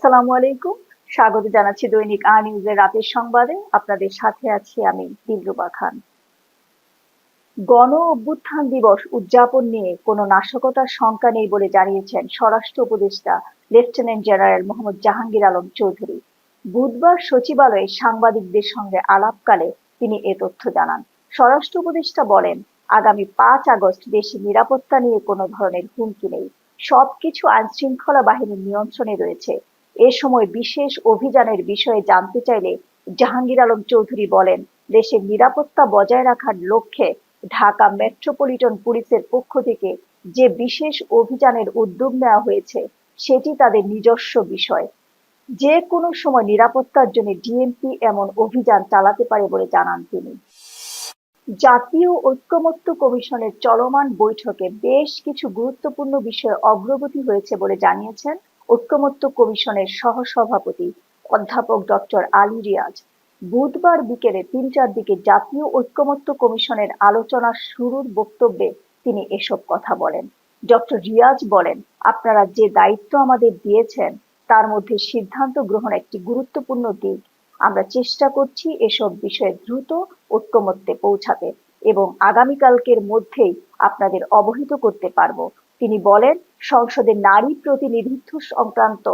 আসসালামু আলাইকুম। স্বাগত জানাচ্ছি দৈনিক নিউজের রাতের সংবাদে। আপনাদের সাথে আছি আমি দিলরুবা খান। গণ অভ্যুত্থান দিবস উদযাপন নিয়ে কোনো নাশকতার শঙ্কা নেই বলে জানিয়েছেন স্বরাষ্ট্র উপদেষ্টা লেফটেন্যান্ট জেনারেল মোহাম্মদ জাহাঙ্গীর আলম চৌধুরী। বুধবার সচিবালয়ে সাংবাদিকদের সঙ্গে আলাপকালে তিনি এ তথ্য জানান। স্বরাষ্ট্র উপদেষ্টা বলেন, আগামী 5 আগস্ট দেশের নিরাপত্তা নিয়ে কোনো ধরনের হুমকি নেই। সবকিছু আইনশৃঙ্খলা বাহিনীর নিয়ন্ত্রণে রয়েছে। এ সময় বিশেষ অভিযানের বিষয়ে জানতে চাইলে জাহাঙ্গীর আলম চৌধুরী বলেন, দেশের নিরাপত্তা বজায় রাখার লক্ষ্যে ঢাকা মেট্রোপলিটন পুলিশের পক্ষ থেকে যে বিশেষ অভিযানের উদ্যোগ নেওয়া হয়েছে সেটি তাদের নিজস্ব বিষয়। যে কোনো সময় নিরাপত্তার জন্য ডিএমপি এমন অভিযান চালাতে পারে বলে জানান তিনি। জাতীয় ঐকমত্য কমিশনের চলমান বৈঠকে বেশ কিছু গুরুত্বপূর্ণ বিষয়ে অগ্রগতি হয়েছে বলে জানিয়েছেন ঐকমত্য কমিশনের সহসভাপতি অধ্যাপক ডক্টর আলী রিয়াজ। বুধবার বিকেলে 3টার দিকে জাতীয় ঐকমত্য কমিশনের আলোচনা শুরুর বক্তব্যে তিনি এসব কথা বলেন। ডক্টর রিয়াজ বলেন, আপনারা যে দায়িত্ব আমাদের দিয়েছেন তার মধ্যে সিদ্ধান্ত গ্রহণ একটি গুরুত্বপূর্ণ দিক। আমরা চেষ্টা করছি এসব বিষয়ে দ্রুত ঐকমত্যে পৌঁছাতে এবং আগামীকালকের মধ্যেই আপনাদের অবহিত করতে পারবো। তিনি বলেন, সংসদে নারী প্রতিনিধিত্ব সংক্রান্ত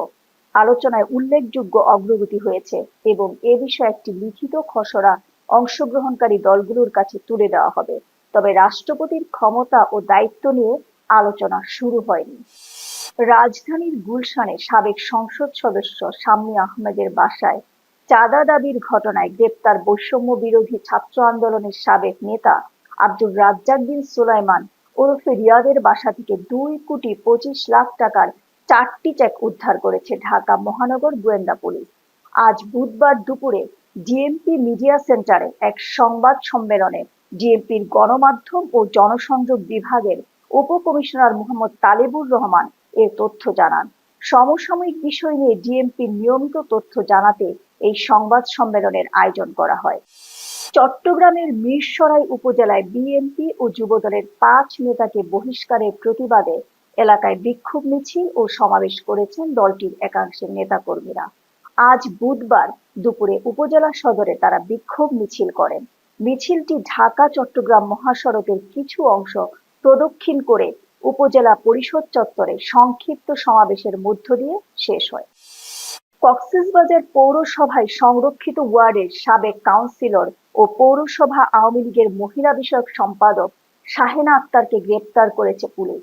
আলোচনায় উল্লেখযোগ্য অগ্রগতি হয়েছে এবং এ বিষয়ে একটি লিখিত খসড়া অংশগ্রহণকারী দলগুলোর কাছে তুলে দেওয়া হবে। তবে রাষ্ট্রপতির ক্ষমতা ও দায়িত্ব নিয়ে আলোচনা শুরু হয়নি। রাজধানীর গুলশানে সাবেক সংসদ সদস্য শাম্মী আহমেদের বাসায় চাঁদা দাবির ঘটনায় গ্রেপ্তার বৈষম্য বিরোধী ছাত্র আন্দোলনের সাবেক নেতা আব্দুর রাজ্জাক বিন সুলাইমান ওরফে রিয়াদের বাসা থেকে 2,25,00,000 টাকার 4টি চেক উদ্ধার করেছে ঢাকা মহানগর গোয়েন্দা পুলিশ। আজ বুধবার দুপুরে ডিএমপি মিডিয়া সেন্টারে এক সংবাদ সম্মেলনে ডিএমপির গণমাধ্যম ও জনসংযোগ বিভাগের উপকমিশনার মোহাম্মদ তালেবুর রহমান এ তথ্য জানান। সমসাময়িক বিষয় নিয়ে ডিএমপির নিয়মিত তথ্য জানাতে এই সংবাদ সম্মেলনের আয়োজন করা হয়। চট্টগ্রামের মিরসরাই উপজেলায় বিএনপি ও যুবদলের 5 নেতাকে বহিষ্কারের প্রতিবাদে এলাকায় বিক্ষোভ মিছিল ও সমাবেশ করেছেন দলটির একাংশের নেতাকর্মীরা। আজ বুধবার দুপুরে উপজেলা সদরে তারা বিক্ষোভ মিছিল করেন। মিছিলটি ঢাকা চট্টগ্রাম মহাসড়কের কিছু অংশ প্রদক্ষিণ করে উপজেলা পরিষদ চত্বরে সংক্ষিপ্ত সমাবেশের মধ্য দিয়ে শেষ হয়। কক্সবাজার পৌরসভায় সংরক্ষিত ওয়ার্ডের সাবেক কাউন্সিলর ও পৌরসভা আওয়ামী লীগের মহিলা বিষয়ক সম্পাদক শাহেনা আক্তারকে গ্রেপ্তার করেছে পুলিশ।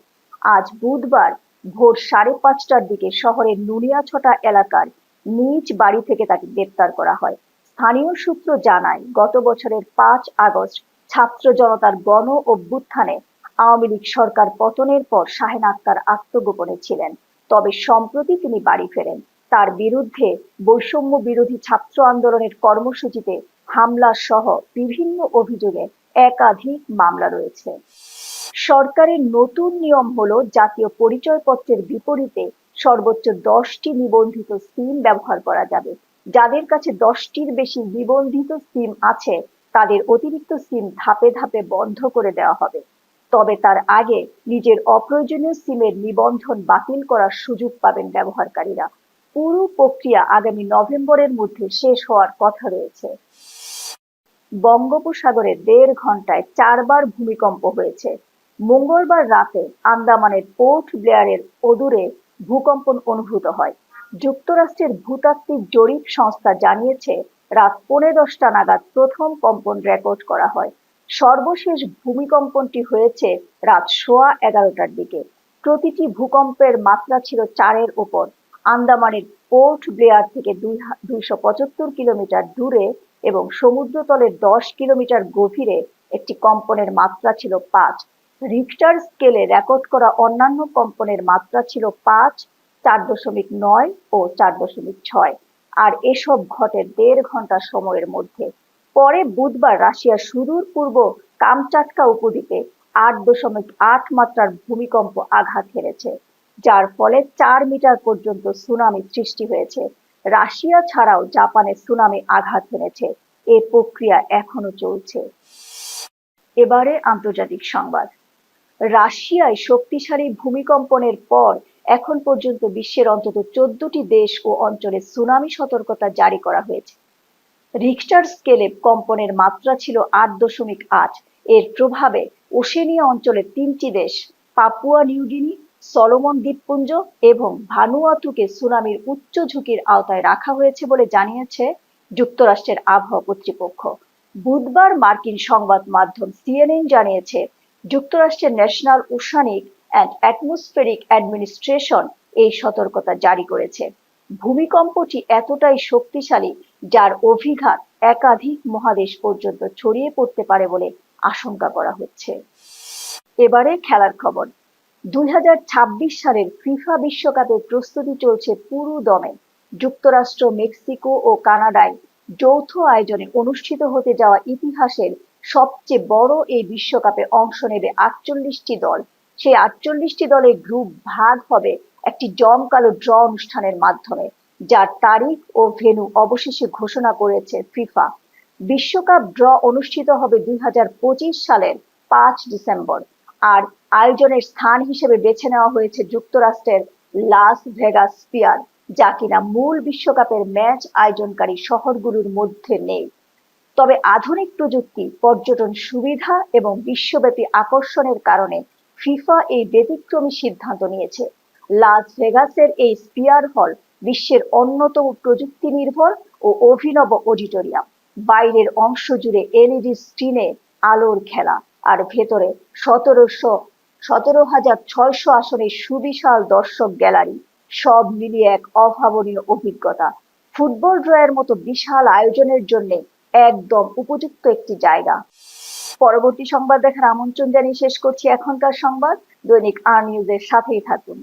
আজ বুধবার ভোর 5:30টার দিকে শহরের নুনিয়াছটা এলাকার নিজ বাড়ি থেকে তাকে গ্রেপ্তার করা হয়। স্থানীয় সূত্র জানায়, গত বছরের 5 আগস্ট ছাত্র জনতার গণ অভ্যুত্থানে আওয়ামী লীগ সরকার পতনের পর শাহেনা আক্তার আত্মগোপনে ছিলেন। তবে সম্প্রতি তিনি বাড়ি ফেরেন। তার বিরুদ্ধে বৈষম্য বিরোধী ছাত্র আন্দোলনের কর্মসূচিতে হামলা সহ বিভিন্ন অভিযোগে একাধিক মামলা রয়েছে। সরকারের নতুন নিয়ম হলো, জাতীয় পরিচয়পত্রের বিপরীতে সর্বোচ্চ 10টি নিবন্ধিত সিম ব্যবহার করা যাবে। যাদের কাছে 10টির বেশি নিবন্ধিত সিম আছে তাদের অতিরিক্ত সিম ধাপে ধাপে বন্ধ করে দেওয়া হবে। তবে তার আগে নিজের অপ্রয়োজনীয় সিমের নিবন্ধন বাতিল করার সুযোগ পাবেন ব্যবহারকারীরা। পুরো প্রক্রিয়া আগামী নভেম্বরের মধ্যে শেষ হওয়ার কথা রয়েছে। বঙ্গোপসাগরে 1.5 ঘন্টায় 4বার ভূমিকম্প হয়েছে। মঙ্গলবার রাতে আন্দামানের পোর্ট ব্লেয়ারের অদূরে ভূকম্পন অনুভূত হয়। যুক্তরাষ্ট্রের ভূতাত্ত্বিক জরিপ সংস্থা জানিয়েছে, রাত 10:45 নাগাদ প্রথম কম্পন রেকর্ড করা হয়। সর্বশেষ ভূমিকম্পনটি হয়েছে রাত 11:15টার দিকে। প্রতিটি ভূকম্পের মাত্রা ছিল 4-এর ওপর। আন্দামানের পোর্ট ব্লেয়ার থেকে 275 কিলোমিটার দূরে এবং সমুদ্রতলের 10 কিলোমিটার গভীরে একটি কম্পনের মাত্রা ছিল 5। রিক্টার স্কেলে রেকর্ড করা অন্যান্য কম্পনের মাত্রা ছিল 5, 4.9 ও 4.6। আর এসব ঘটে 1.5 ঘন্টা সময়ের মধ্যে। পরে বুধবার রাশিয়ার সুদূর পূর্ব কামচাটকা উপদ্বীপে 8.8 মাত্রার ভূমিকম্প আঘাত হেনেছে, যার ফলে 4 মিটার পর্যন্ত সুনামি সৃষ্টি হয়েছে। রাশিয়া ছাড়াও জাপানে সুনামি আঘাত হেনেছে। এ প্রক্রিয়া এখনো চলছে। এবারে আন্তর্জাতিক সংবাদ। রাশিয়ায় শক্তিশালী ভূমিকম্পনের পর এখন পর্যন্ত বিশ্বের অন্তত 14টি দেশ ও অঞ্চলে সুনামি সতর্কতা জারি করা হয়েছে। রিখটার স্কেলে কম্পনের মাত্রা ছিল 8.8। এর প্রভাবে ওশেনিয়া অঞ্চলের 3টি দেশ, পাপুয়া নিউগিনি, সলোমন দ্বীপপুঞ্জ এবং ভানুয়াতুকে সুনামির উচ্চ ঝুঁকির আওতায় রাখা হয়েছে বলে জানিয়েছে যুক্তরাষ্ট্রের আবহাওয়া কর্তৃপক্ষ। বুধবার মার্কিন সংবাদ মাধ্যম সিএনএন জানিয়েছে, যুক্তরাষ্ট্রের national oceanic and atmospheric administration এই সতর্কতা জারি করেছে। ভূমিকম্পটি এতটাই শক্তিশালী যার অভিঘাত একাধিক মহাদেশ পর্যন্ত ছড়িয়ে পড়তে পারে বলে আশঙ্কা করা হচ্ছে। এবারে খেলার খবর। 2026 সালের ফিফা বিশ্বকাপের প্রস্তুতি চলছে পুরো দমে। যুক্তরাষ্ট্র, মেক্সিকো ও কানাডায় যৌথ আয়োজনে অনুষ্ঠিত হতে যাওয়া ইতিহাসের সবচেয়ে বড় এই বিশ্বকাপে অংশ নেবে 48টি দল। সেই 48টি দলের গ্রুপ ভাগ হবে একটি জমকালো ড্র অনুষ্ঠানের মাধ্যমে, যার তারিখ ও ভেন্যু অবশেষে ঘোষণা করেছে ফিফা। বিশ্বকাপ ড্র অনুষ্ঠিত হবে 2025 সালের 5 ডিসেম্বর। আর আয়োজনের স্থান হিসেবে বেছে নেওয়া হয়েছে যুক্তরাষ্ট্রের লাস ভেগাস স্পিয়ার, যা কিনা মূল বিশ্বকাপের ম্যাচ আয়োজনকারী শহরগুলোর মধ্যে নেই। তবে আধুনিক প্রযুক্তি, পর্যটন সুবিধা এবং বিশ্বব্যাপী আকর্ষণের কারণে ফিফা এই ব্যতিক্রমী সিদ্ধান্ত নিয়েছে। লাস ভেগাসের এই স্পিয়ার হল বিশ্বের অন্যতম প্রযুক্তি নির্ভর ও অভিনব অডিটোরিয়াম। বাইরের অংশ জুড়ে এলইডি স্ক্রিনে আলোর খেলা, আর ভেতরে 17,600 আসনের সুবিশাল দর্শক গ্যালারি। সব মিলিয়ে এক অভাবনীয় অভিজ্ঞতা। ফুটবল ড্রয়ের মতো বিশাল আয়োজনের জন্য একদম উপযুক্ত একটি জায়গা। পরবর্তী সংবাদ দেখার আমন্ত্রণ জানিয়ে শেষ করছি এখনকার সংবাদ। দৈনিক আর নিউজের সাথেই থাকুন।